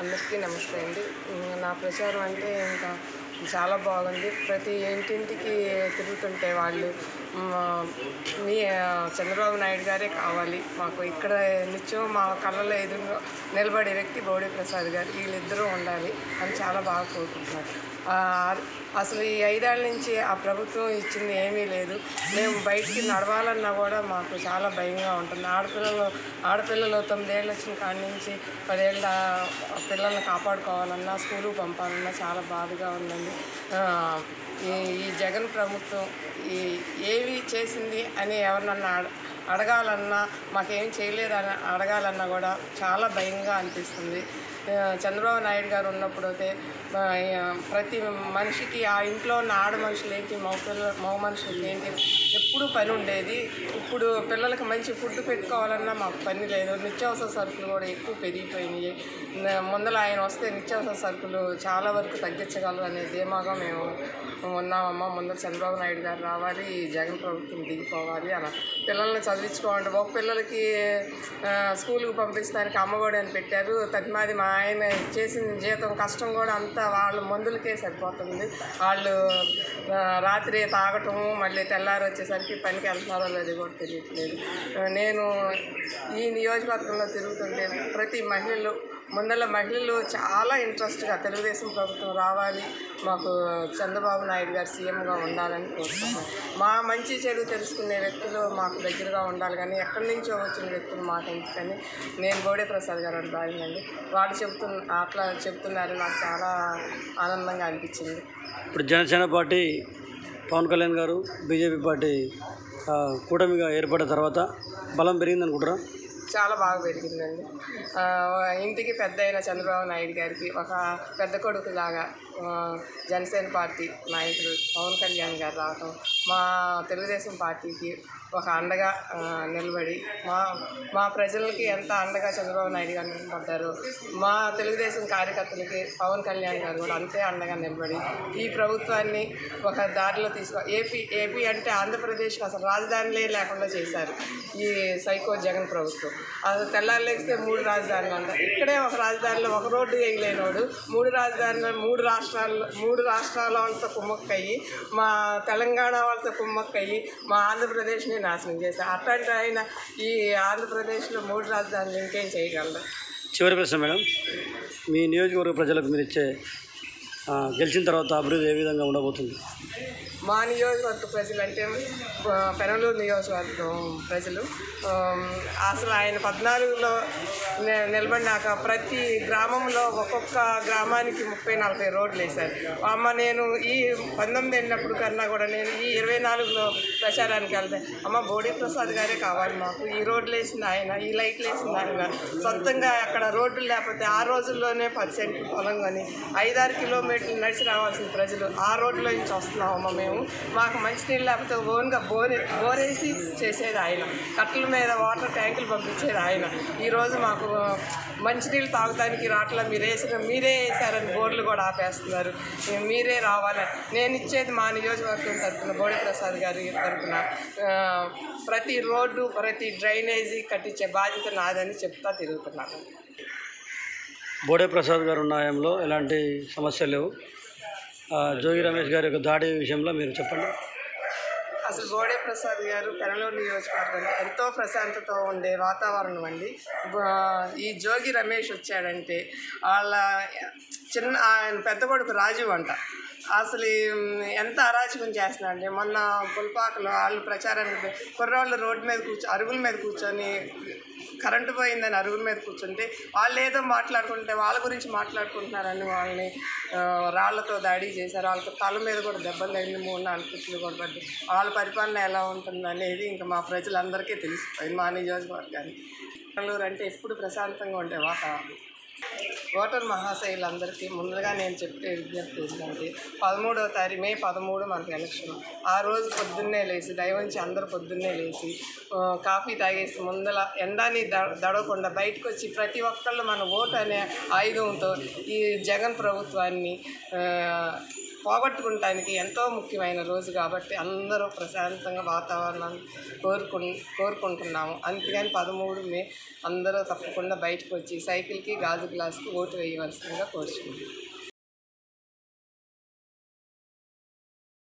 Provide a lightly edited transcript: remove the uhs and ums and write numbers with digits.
అందరికీ నమస్తే అండి. నా ప్రచారం అంటే ఇంకా చాలా బాగుంది. ప్రతి ఇంటింటికి తిరుగుతుంటే వాళ్ళు మీ చంద్రబాబు నాయుడు గారే కావాలి మాకు, ఇక్కడ నిత్యం మా కళ్ళలో ఎదురుగా నిలబడే వ్యక్తి బోడే ప్రసాద్ గారు, వీళ్ళిద్దరూ ఉండాలి అని చాలా బాగా కోరుకుంటున్నారు. అసలు ఈ 5 ఏళ్ల నుంచి ఆ ప్రభుత్వం ఇచ్చింది ఏమీ లేదు. మేము బయటికి నడవాలన్నా కూడా మాకు చాలా భయంగా ఉంటుంది. ఆడపిల్లలు 9 ఏళ్ళు వచ్చిన కాడి నుంచి 10 ఏళ్ళ పిల్లల్ని కాపాడుకోవాలన్నా, స్కూలుకు పంపాలన్నా చాలా బాధగా ఉందండి. ఈ జగన్ ప్రభుత్వం ఏవి చేసింది అని ఎవరినన్నా అడగాలన్నా, మాకేం చేయలేదని అడగాలన్నా కూడా చాలా భయంగా అనిపిస్తుంది. చంద్రబాబు నాయుడు గారు ఉన్నప్పుడు అయితే ప్రతి మనిషికి ఆ ఇంట్లో ఉన్న ఆడ మనుషులు ఏంటి, మగ మనుషులకి ఏంటి ఎప్పుడూ పని ఉండేది. ఇప్పుడు పిల్లలకి మంచి ఫుడ్ పెట్టుకోవాలన్నా మాకు పని లేదు. నిత్యావసర సరుకులు కూడా ఎక్కువ పెరిగిపోయినాయి. ముందర ఆయన వస్తే నిత్యావసర సరుకులు చాలా వరకు తగ్గించగలరు అనే ధీమాగా మేము ఉన్నామమ్మా. ముందర చంద్రబాబు నాయుడు గారు రావాలి, జగన్ ప్రభుత్వం దిగిపోవాలి అలా. పిల్లల్ని చదివించుకోవాలి. ఒక పిల్లలకి స్కూల్కి పంపిస్తానికి అమ్మఒడి అని పెట్టారు. తగ్గిమాది మా ఆయన చేసిన జీతం కష్టం కూడా అంతా వాళ్ళ మందులకే సరిపోతుంది. వాళ్ళు రాత్రి తాగటము, మళ్ళీ తెల్లారి వచ్చేసరికి పనికి వెళ్తున్నారో లేదో కూడా తెలియట్లేదు. నేను ఈ నియోజకవర్గంలో తిరుగుతుంటే ప్రతి మహిళలు చాలా ఇంట్రెస్ట్గా తెలుగుదేశం ప్రభుత్వం రావాలి, మాకు చంద్రబాబు నాయుడు గారు సీఎంగా ఉండాలని కోరుకుంటున్నాం. మా మంచి చెడు తెలుసుకునే వ్యక్తులు మాకు దగ్గరగా ఉండాలి, కానీ ఎక్కడి నుంచో వచ్చిన వ్యక్తులు మాకు ఎందుకని నేను బోడే ప్రసాద్ గారు అని భావించండి. వాళ్ళు అట్లా చెప్తున్నారు, నాకు చాలా ఆనందంగా అనిపించింది. ఇప్పుడు జనసేన పార్టీ పవన్ కళ్యాణ్ గారు బీజేపీ పార్టీ కూటమిగా ఏర్పడిన తర్వాత బలం పెరిగిందనుకుంటారా? చాలా బాగా పెరిగిందండి. ఇంటికి పెద్ద అయిన చంద్రబాబు నాయుడు గారికి ఒక పెద్ద కొడుకులాగా జనసేన పార్టీ నాయకుడు పవన్ కళ్యాణ్ గారు రావటం, మా తెలుగుదేశం పార్టీకి ఒక అండగా నిలబడి మా ప్రజలకి ఎంత అండగా చంద్రబాబు నాయుడు గారు నిలబడ్డారు, మా తెలుగుదేశం కార్యకర్తలకి పవన్ కళ్యాణ్ గారు కూడా అంతే అండగా నిలబడి ఈ ప్రభుత్వాన్ని ఒక దారిలో ఏపీ అంటే ఆంధ్రప్రదేశ్కి అసలు రాజధానిలే లేకుండా చేశారు ఈ సైకో జగన్ ప్రభుత్వం. అది తెల్లారులేస్తే 3 రాజధానులు అంటారు. ఇక్కడే ఒక రాజధానిలో ఒక రోడ్డు వేయలేనోడు 3 రాష్ట్రాల వాళ్ళతో కుమ్మక్కయ్యి, మా తెలంగాణ వాళ్ళతో కుమ్మక్కయ్యి మా ఆంధ్రప్రదేశ్ని నాశనం చేశారు. అట్లాంటి ఆయన ఈ ఆంధ్రప్రదేశ్లో 3 రాజధానులు ఇంకేం చేయగలరు? చివరి ప్రశ్న మేడం, మీ నియోజకవర్గ ప్రజలకు మీరు ఇచ్చే గెలిచిన తర్వాత అభివృద్ధి ఏ విధంగా ఉండబోతుంది? మా నియోజకవర్గ ప్రజలు అంటే పెనమలూరు నియోజకవర్గం ప్రజలు అసలు ఆయన 14లో నిలబడినాక ప్రతి గ్రామంలో ఒక్కొక్క గ్రామానికి 30-40 రోడ్లు వేశారు. నేను ఈ 19 వెళ్ళినప్పుడు కన్నా కూడా నేను ఈ 24లో ప్రచారానికి వెళ్తే బోడే ప్రసాద్ గారే కావాలి మాకు, ఈ రోడ్లు వేసింది ఆయన, ఈ లైట్లు వేసింది ఆయన. సొంతంగా అక్కడ రోడ్లు లేకపోతే ఆ రోజుల్లోనే 10 సెంట్లు పొలం కొని 5-6 కిలోమీటర్లు నడిచి రావాల్సిన ప్రజలు ఆ రోడ్లో నుంచి వస్తున్నామమ్మా మేము. మాకు మంచినీళ్ళు లేకపోతే ఓన్గా బోరేసి చేసేది ఆయన, కట్టల మీద వాటర్ ట్యాంకులు పంపించేది ఆయన. ఈరోజు మాకు మంచినీళ్ళు తాగడానికి రాట్లా, మీరే వేసారని బోర్లు కూడా ఆపేస్తున్నారు. మీరే రావాలని నేను ఇచ్చేది మా నియోజకవర్గం తరఫున బోడే ప్రసాద్ గారి తరఫున ప్రతి రోడ్డు, ప్రతి డ్రైనేజీ కట్టించే బాధ్యత నాదని చెప్తా తిరుగుతున్నాను. బోడే ప్రసాద్ గారు ఉన్న హయాంలో ఎలాంటి సమస్యలు లేవు. జోగి రమేష్ గారి యొక్క దాడి విషయంలో మీరు చెప్పండి. అసలు బోడే ప్రసాద్ గారు పెనమలూరు నియోజకవర్గంలో ఎంతో ప్రశాంతతో ఉండే వాతావరణం అండి. ఈ జోగి రమేష్ వచ్చాడంటే ఆయన పెద్ద కొడుకు రాజు అంట అసలు ఎంత అరాచకం చేస్తున్నాడంటే, మొన్న పుల్పాకలో వాళ్ళు ప్రచారానికి కుర్రోళ్ళు రోడ్డు మీద అరుగుల మీద కూర్చొని కరెంటు పోయిందని అరుగుల మీద కూర్చుంటే వాళ్ళు ఏదో మాట్లాడుకుంటే వాళ్ళ గురించి మాట్లాడుకుంటున్నారని వాళ్ళని రాళ్లతో దాడి చేశారు. వాళ్ళకి తల మీద కూడా దెబ్బలు తగిలి 3-4 కుట్లు కూడా పడ్డాయి. వాళ్ళ పరిపాలన ఎలా ఉంటుంది అనేది ఇంకా మా ప్రజలందరికీ తెలిసిపోయింది. మా నియోజకవర్గానికి పెనమలూరు అంటే ఎప్పుడు ప్రశాంతంగా ఉండే వాతావరణం. ఓటర్ మహాశయులందరికీ ముందుగా నేను చెప్పే విజ్ఞప్తి ఏంటంటే 13వ తారీఖు మే 13 మనకు ఎలక్షన్. ఆ రోజు పొద్దున్నే లేచి దయవంచి అందరూ పొద్దున్నే లేచి కాఫీ తాగేసి ముందల ఎండాని దడవకుండా బయటకు వచ్చి ప్రతి ఒక్కళ్ళు మన ఓటు అనే ఆయుధంతో ఈ జగన్ ప్రభుత్వాన్ని పోగొట్టుకుంటానికి ఎంతో ముఖ్యమైన రోజు కాబట్టి అందరూ ప్రశాంతంగా వాతావరణాన్ని కోరుకుంటున్నాము. అందుకని 13 మే అందరూ తప్పకుండా బయటకు వచ్చి సైకిల్కి గాజు గ్లాస్కి ఓటు వేయవలసిందిగా కోరుచున్నాము.